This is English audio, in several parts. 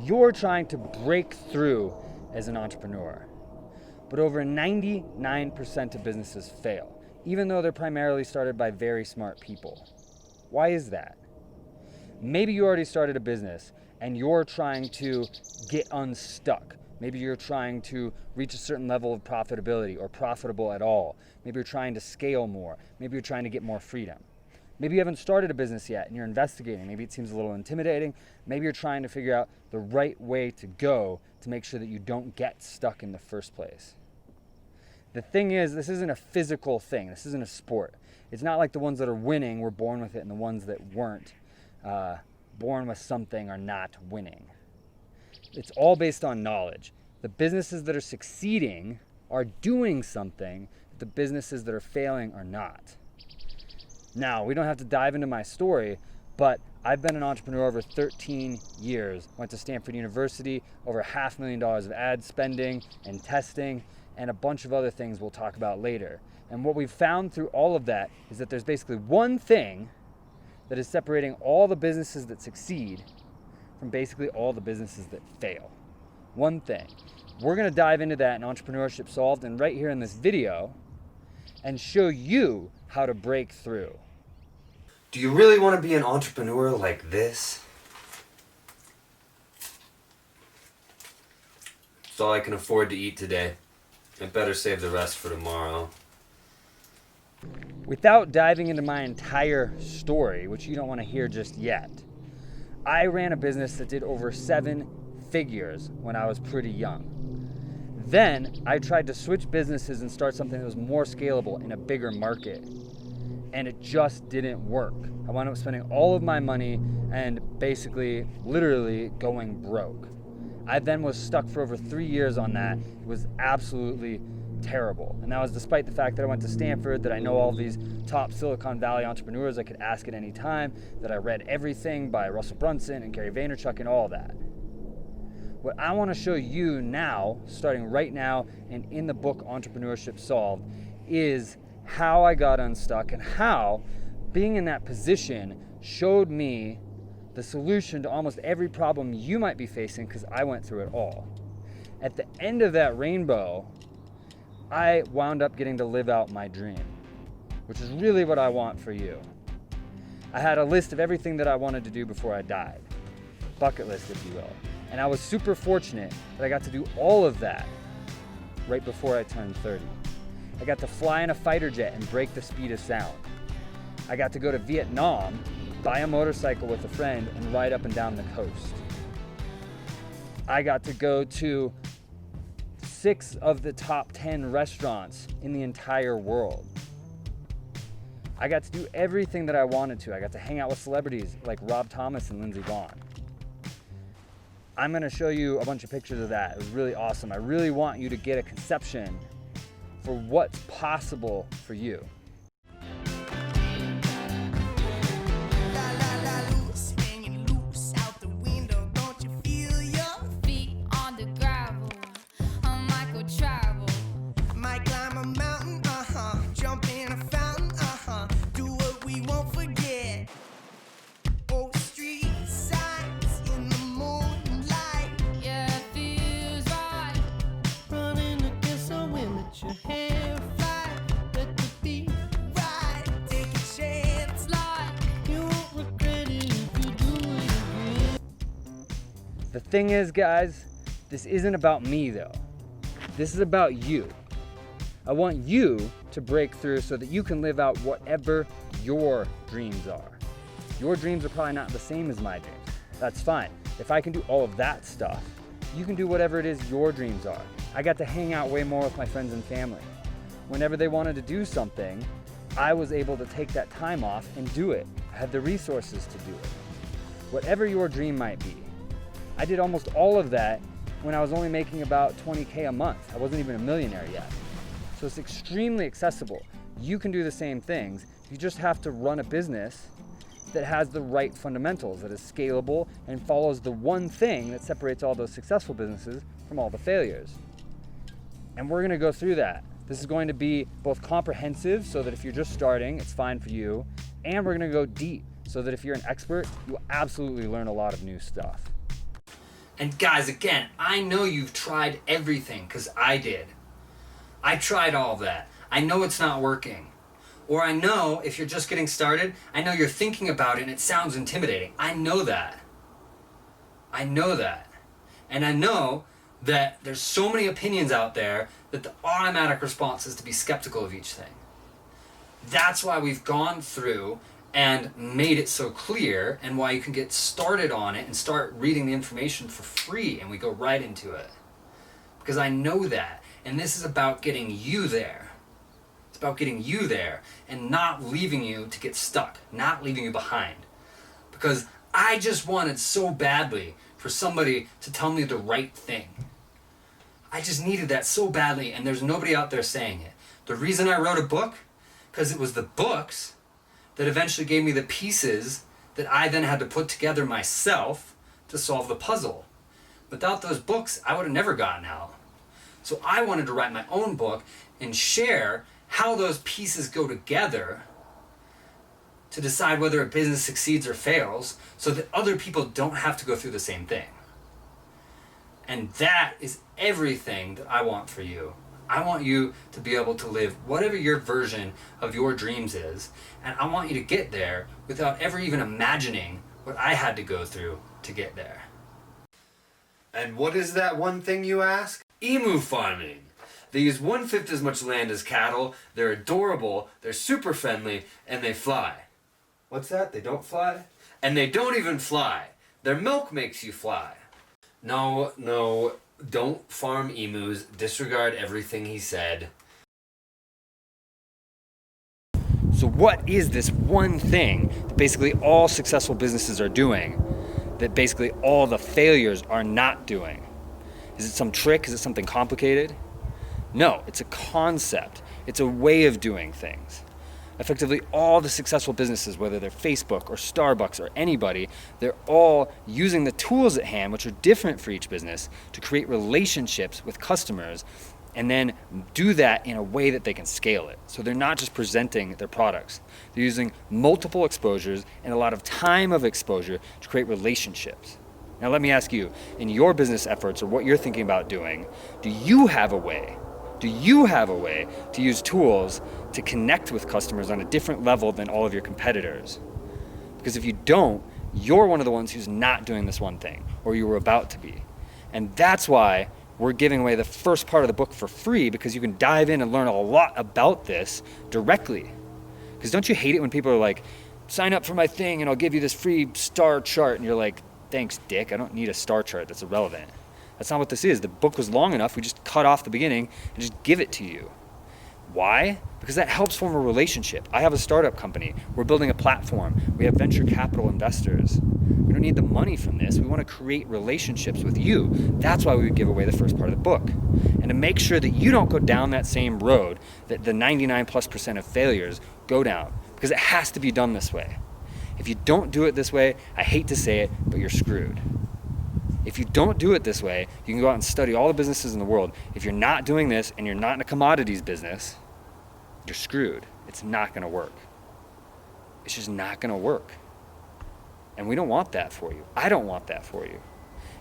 You're trying to break through as an entrepreneur. But over 99% of businesses fail, even though they're primarily started by very smart people. Why is that? Maybe you already started a business and you're trying to get unstuck. Maybe you're trying to reach a certain level of profitability or profitable at all. Maybe you're trying to scale more. Maybe you're trying to get more freedom. Maybe you haven't started a business yet and you're investigating. Maybe it seems a little intimidating. Maybe you're trying to figure out the right way to go to make sure that you don't get stuck in the first place. The thing is, this isn't a physical thing. This isn't a sport. It's not like the ones that are winning were born with it and the ones that weren't born with something are not winning. It's all based on knowledge. The businesses that are succeeding are doing something that the businesses that are failing are not. Now, we don't have to dive into my story, but I've been an entrepreneur over 13 years. Went to Stanford University, over $500,000 of ad spending and testing, and a bunch of other things we'll talk about later. And what we've found through all of that is that there's basically one thing that is separating all the businesses that succeed from basically all the businesses that fail. One thing. We're gonna dive into that in Entrepreneurship Solved and right here in this video and show you how to break through. Do you really want to be an entrepreneur like this? It's all I can afford to eat today. I better save the rest for tomorrow. Without diving into my entire story, which you don't want to hear just yet, I ran a business that did over 7 figures when I was pretty young. Then I tried to switch businesses and start something that was more scalable in a bigger market. And it just didn't work. I wound up spending all of my money and basically, literally going broke. I then was stuck for over 3 years on that. It was absolutely terrible. And that was despite the fact that I went to Stanford, that I know all these top Silicon Valley entrepreneurs I could ask at any time, that I read everything by Russell Brunson and Gary Vaynerchuk and all that. What I want to show you now, starting right now and in the book Entrepreneurship Solved, is how I got unstuck and how being in that position showed me the solution to almost every problem you might be facing, because I went through it all. At the end of that rainbow, I wound up getting to live out my dream, which is really what I want for you. I had a list of everything that I wanted to do before I died, bucket list if you will, and I was super fortunate that I got to do all of that right before I turned 30. I got to fly in a fighter jet and break the speed of sound. I got to go to Vietnam, buy a motorcycle with a friend, and ride up and down the coast. I got to go to 6 of the top 10 restaurants in the entire world. I got to do everything that I wanted to. I got to hang out with celebrities like Rob Thomas and Lindsey Vonn. I'm gonna show you a bunch of pictures of that. It was really awesome. I really want you to get a conception for what's possible for you. The thing is, guys, this isn't about me though. This is about you. I want you to break through so that you can live out whatever your dreams are. Your dreams are probably not the same as my dreams. That's fine. If I can do all of that stuff, you can do whatever it is your dreams are. I got to hang out way more with my friends and family. Whenever they wanted to do something, I was able to take that time off and do it. I had the resources to do it. Whatever your dream might be. I did almost all of that when I was only making about 20K a month. I wasn't even a millionaire yet. So it's extremely accessible. You can do the same things. You just have to run a business that has the right fundamentals, that is scalable and follows the one thing that separates all those successful businesses from all the failures. And we're gonna go through that. This is going to be both comprehensive, so that if you're just starting, it's fine for you, and we're gonna go deep, so that if you're an expert, you'll absolutely learn a lot of new stuff. And guys, again, I know you've tried everything, because I did. I tried all of that. I know it's not working. Or I know if you're just getting started, I know you're thinking about it and it sounds intimidating. I know that. I know that. And I know that there's so many opinions out there that the automatic response is to be skeptical of each thing. That's why we've gone through and made it so clear, and why you can get started on it and start reading the information for free, and we go right into it. Because I know that. And this is about getting you there. It's about getting you there and not leaving you to get stuck, not leaving you behind. Because I just wanted so badly for somebody to tell me the right thing. I just needed that so badly, and there's nobody out there saying it. The reason I wrote a book, because it was the books that eventually gave me the pieces that I then had to put together myself to solve the puzzle. Without those books, I would have never gotten out. So I wanted to write my own book and share how those pieces go together to decide whether a business succeeds or fails, so that other people don't have to go through the same thing. And that is everything that I want for you. I want you to be able to live whatever your version of your dreams is, and I want you to get there without ever even imagining what I had to go through to get there. And what is that one thing you ask? Emu farming. They use 1/5 as much land as cattle, they're adorable, they're super friendly, and they fly. What's that? They don't fly? And they don't even fly. Their milk makes you fly. No, don't farm emus. Disregard everything he said. So what is this one thing that basically all successful businesses are doing, that basically all the failures are not doing? Is it some trick? Is it something complicated? No, it's a concept. It's a way of doing things. Effectively, all the successful businesses, whether they're Facebook or Starbucks or anybody, they're all using the tools at hand, which are different for each business, to create relationships with customers and then do that in a way that they can scale it. So they're not just presenting their products. They're using multiple exposures and a lot of time of exposure to create relationships. Now let me ask you, in your business efforts or what you're thinking about doing, do you have a way to use tools to connect with customers on a different level than all of your competitors? Because if you don't, you're one of the ones who's not doing this one thing, or you were about to be. And that's why we're giving away the first part of the book for free, because you can dive in and learn a lot about this directly. Because don't you hate it when people are like, sign up for my thing and I'll give you this free star chart, and you're like, thanks, dick, I don't need a star chart, that's irrelevant. That's not what this is. The book was long enough, we just cut off the beginning and just give it to you. Why? Because that helps form a relationship. I have a startup company. We're building a platform. We have venture capital investors. We don't need the money from this. We want to create relationships with you. That's why we would give away the first part of the book. And to make sure that you don't go down that same road that the 99+% of failures go down, because it has to be done this way. If you don't do it this way, I hate to say it, but you're screwed. If you don't do it this way, you can go out and study all the businesses in the world. If you're not doing this and you're not in a commodities business, you're screwed. It's not going to work. It's just not going to work. And we don't want that for you. I don't want that for you.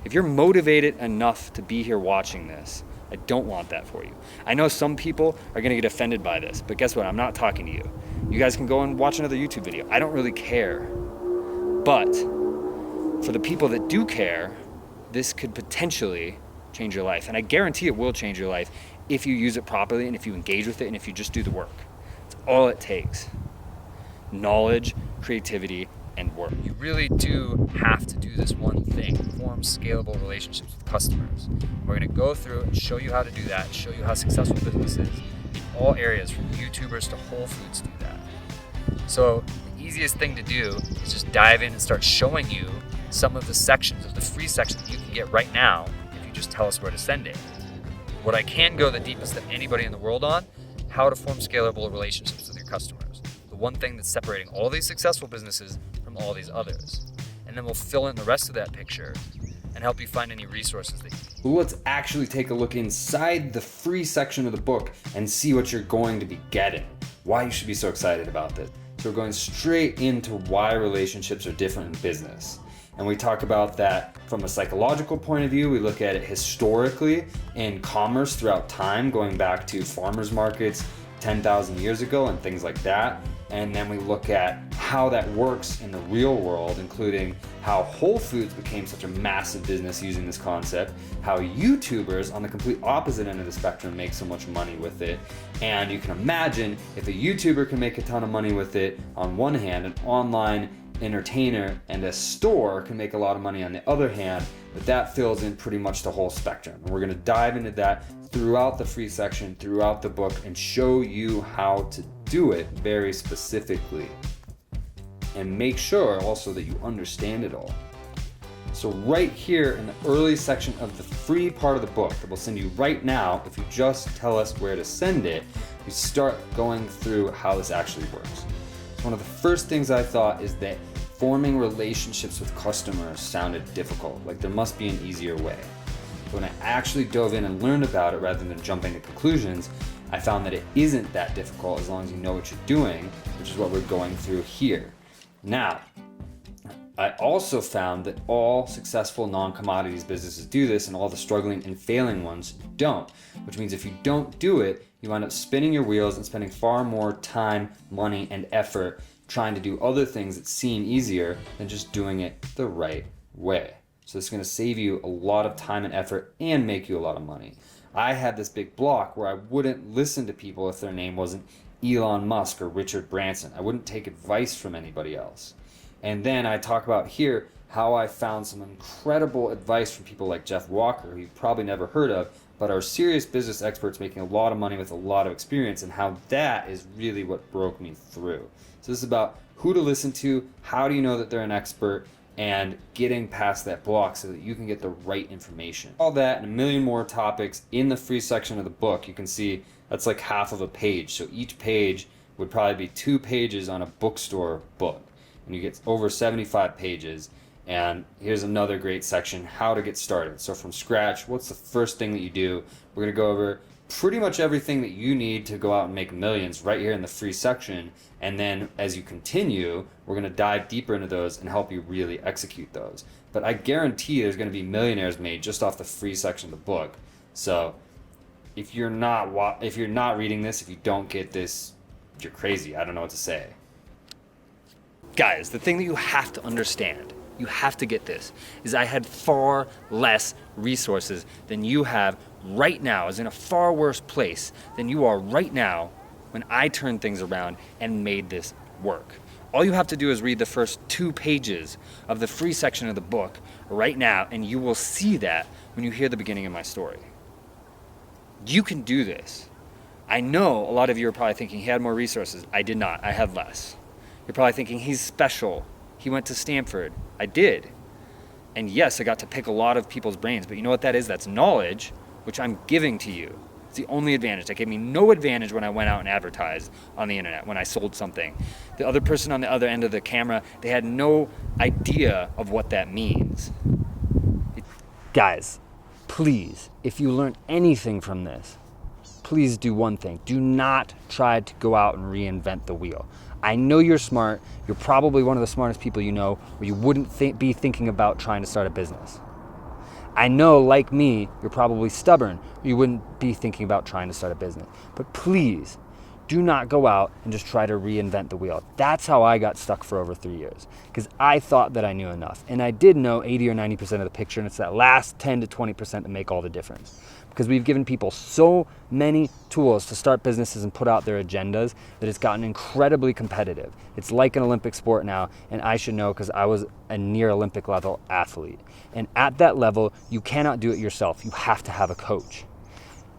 If you're motivated enough to be here watching this, I don't want that for you. I know some people are going to get offended by this, but guess what? I'm not talking to you. You guys can go and watch another YouTube video. I don't really care. But for the people that do care, this could potentially change your life. And I guarantee it will change your life if you use it properly and if you engage with it and if you just do the work. It's all it takes. Knowledge, creativity, and work. You really do have to do this one thing, form scalable relationships with customers. We're going to go through and show you how to do that, show you how successful businesses in all areas, from YouTubers to Whole Foods, do that. So the easiest thing to do is just dive in and start showing you some of the sections of the free section that you can get right now if you just tell us where to send it. What I can go the deepest than anybody in the world on, how to form scalable relationships with your customers. The one thing that's separating all these successful businesses from all these others. And then we'll fill in the rest of that picture and help you find any resources that you need. Well, let's actually take a look inside the free section of the book and see what you're going to be getting. Why you should be so excited about this. So we're going straight into why relationships are different in business. And we talk about that from a psychological point of view. We look at it historically in commerce throughout time, going back to farmers markets 10,000 years ago and things like that. And then we look at how that works in the real world, including how Whole Foods became such a massive business using this concept, how YouTubers on the complete opposite end of the spectrum make so much money with it. And you can imagine if a YouTuber can make a ton of money with it on one hand, an online entertainer and a store can make a lot of money on the other hand, but that fills in pretty much the whole spectrum. And we're going to dive into that throughout the free section, throughout the book, and show you how to do it very specifically. And make sure also that you understand it all. So right here in the early section of the free part of the book that we'll send you right now, if you just tell us where to send it, we start going through how this actually works. So one of the first things I thought is that forming relationships with customers sounded difficult, like there must be an easier way. But when I actually dove in and learned about it rather than jumping to conclusions, I found that it isn't that difficult as long as you know what you're doing, which is what we're going through here. Now, I also found that all successful non-commodities businesses do this and all the struggling and failing ones don't, which means if you don't do it, you wind up spinning your wheels and spending far more time, money, and effort trying to do other things that seem easier than just doing it the right way. So this is going to save you a lot of time and effort and make you a lot of money. I had this big block where I wouldn't listen to people if their name wasn't Elon Musk or Richard Branson. I wouldn't take advice from anybody else. And then I talk about here how I found some incredible advice from people like Jeff Walker, who you've probably never heard of, but are serious business experts making a lot of money with a lot of experience, and how that is really what broke me through. So this is about who to listen to, how do you know that they're an expert, and getting past that block so that you can get the right information. All that and a million more topics in the free section of the book. You can see that's like half of a page. So each page would probably be 2 pages on a bookstore book. And you get over 75 pages. And here's another great section, how to get started. So from scratch, what's the first thing that you do? We're going to go over pretty much everything that you need to go out and make millions right here in the free section. And then as you continue, we're going to dive deeper into those and help you really execute those. But I guarantee there's going to be millionaires made just off the free section of the book. So if you're not reading this, if you don't get this, you're crazy. I don't know what to say. Guys, the thing that you have to understand, you have to get this, is I had far less resources than you have right now. I was in a far worse place than you are right now when I turned things around and made this work. All you have to do is read the first 2 pages of the free section of the book right now, and you will see that when you hear the beginning of my story. You can do this. I know a lot of you are probably thinking he had more resources. I did not. I had less. You're probably thinking he's special. He went to Stanford. I did. And yes, I got to pick a lot of people's brains, but you know what that is? That's knowledge, which I'm giving to you. It's the only advantage. That gave me no advantage when I went out and advertised on the internet, when I sold something. The other person on the other end of the camera, they had no idea of what that means. Guys, please, if you learn anything from this, please do one thing. Do not try to go out and reinvent the wheel. I know you're smart. You're probably one of the smartest people you know, where you wouldn't be thinking about trying to start a business. I know, like me, you're probably stubborn. You wouldn't be thinking about trying to start a business. But please, do not go out and just try to reinvent the wheel. That's how I got stuck for over 3 years, because I thought that I knew enough. And I did know 80 or 90% of the picture, and it's that last 10 to 20% that make all the difference. Because we've given people so many tools to start businesses and put out their agendas that it's gotten incredibly competitive. It's like an Olympic sport now, and I should know because I was a near Olympic level athlete. And at that level, you cannot do it yourself. You have to have a coach.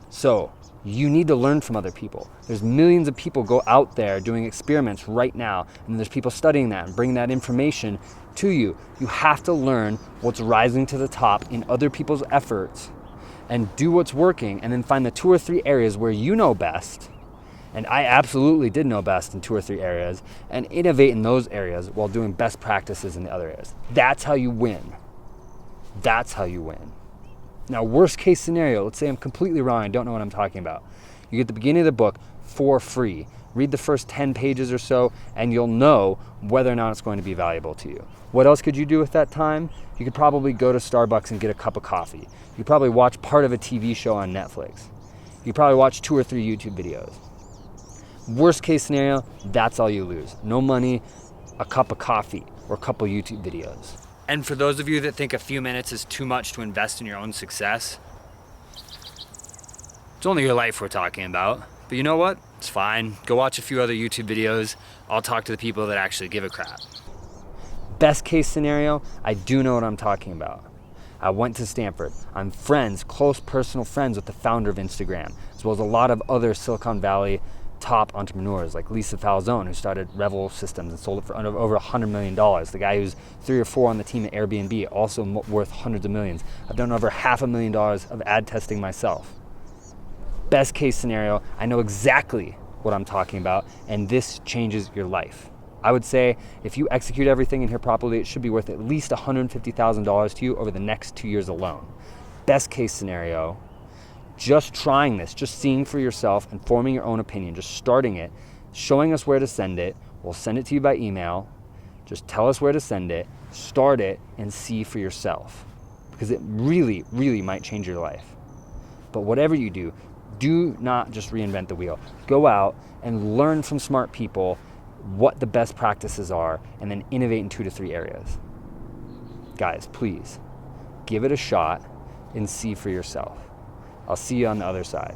So you need to learn from other people. There's millions of people go out there doing experiments right now, and there's people studying that and bringing that information to you. You have to learn what's rising to the top in other people's efforts and do what's working, and then find the 2 or 3 areas where you know best. And I absolutely did know best in 2 or 3 areas, and innovate in those areas while doing best practices in the other areas. That's how you win. That's how you win. Now, worst case scenario, let's say I'm completely wrong, I don't know what I'm talking about. You get the beginning of the book for free. Read the first 10 pages or so, and you'll know whether or not it's going to be valuable to you. What else could you do with that time? You could probably go to Starbucks and get a cup of coffee. You could probably watch part of a TV show on Netflix. You could probably watch 2 or 3 YouTube videos. Worst case scenario, that's all you lose. No money, a cup of coffee, or a couple YouTube videos. And for those of you that think a few minutes is too much to invest in your own success, it's only your life we're talking about. But you know what? It's fine. Go watch a few other YouTube videos. I'll talk to the people that actually give a crap. Best case scenario, I do know what I'm talking about. I went to Stanford. I'm friends, close personal friends with the founder of Instagram, as well as a lot of other Silicon Valley top entrepreneurs like Lisa Falzone, who started Revel Systems and sold it for over $100 million. The guy who's 3 or 4 on the team at Airbnb, also worth hundreds of millions. I've done over $500,000 of ad testing myself. Best case scenario, I know exactly what I'm talking about, and this changes your life. I would say if you execute everything in here properly, it should be worth at least $150,000 to you over the next 2 years alone. Best case scenario, just trying this, just seeing for yourself and forming your own opinion, just starting it, showing us where to send it. We'll send it to you by email. Just tell us where to send it, start it, and see for yourself, because it really, really might change your life. But whatever you do not just reinvent the wheel. Go out and learn from smart people what the best practices are, and then innovate in 2 to 3 areas. Guys, please give it a shot and see for yourself. I'll see you on the other side.